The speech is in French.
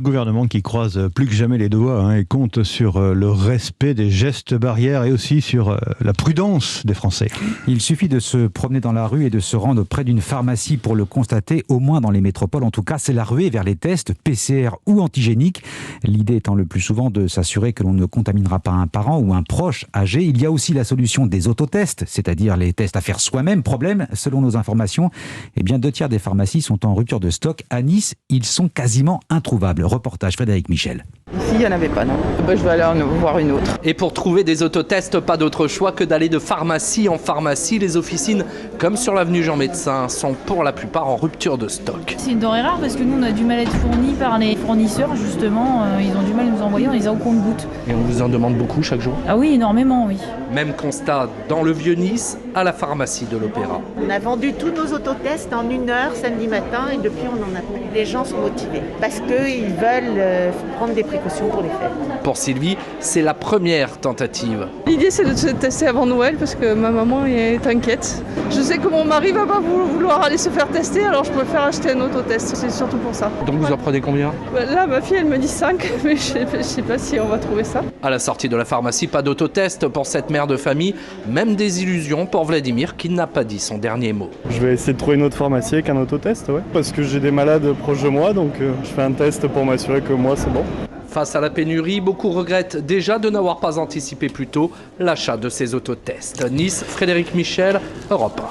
Gouvernement qui croise plus que jamais les doigts et compte sur le respect des gestes barrières et aussi sur la prudence des Français. Il suffit de se promener dans la rue et de se rendre près d'une pharmacie pour le constater, au moins dans les métropoles. En tout cas, c'est la ruée vers les tests PCR ou antigéniques. L'idée étant le plus souvent de s'assurer que l'on ne contaminera pas un parent ou un proche âgé. Il y a aussi la solution des autotests, c'est-à-dire les tests à faire soi-même. Problème, selon nos informations, 2 tiers des pharmacies sont en rupture de stock. À Nice, ils sont quasiment introuvables. Reportage Frédéric Michel. Ici, il n'y en avait pas, non. Je vais aller en voir une autre. Et pour trouver des autotests, pas d'autre choix que d'aller de pharmacie en pharmacie. Les officines, comme sur l'avenue Jean Médecin, sont pour la plupart en rupture de stock. C'est une denrée rare parce que nous, on a du mal à être fournis par les fournisseurs, justement. Ils ont du mal à nous envoyer, on les a au compte-gouttes. Et on vous en demande beaucoup chaque jour? Ah oui, énormément, oui. Même constat dans le Vieux-Nice, à la pharmacie de l'Opéra. On a vendu tous nos autotests en 1 heure samedi matin et depuis on en a plus. Les gens sont motivés parce qu'ils veulent prendre des précautions pour les fêtes. Pour Sylvie, c'est la première tentative. L'idée c'est de se tester avant Noël parce que ma maman est inquiète. Je sais que mon mari va pas vouloir aller se faire tester, alors je préfère acheter un autotest, c'est surtout pour ça. Donc vous en prenez combien? Là ma fille elle me dit 5, mais je sais pas si on va trouver ça. À la sortie de la pharmacie, pas d'autotest pour cette mère de famille, même des illusions pour Vladimir qui n'a pas dit son dernier mot. Je vais essayer de trouver une autre pharmacie avec un autotest, ouais. Parce que j'ai des malades proches de moi, donc je fais un test pour m'assurer que moi c'est bon. Face à la pénurie, beaucoup regrettent déjà de n'avoir pas anticipé plus tôt l'achat de ces autotests. Nice, Frédéric Michel, Europe 1.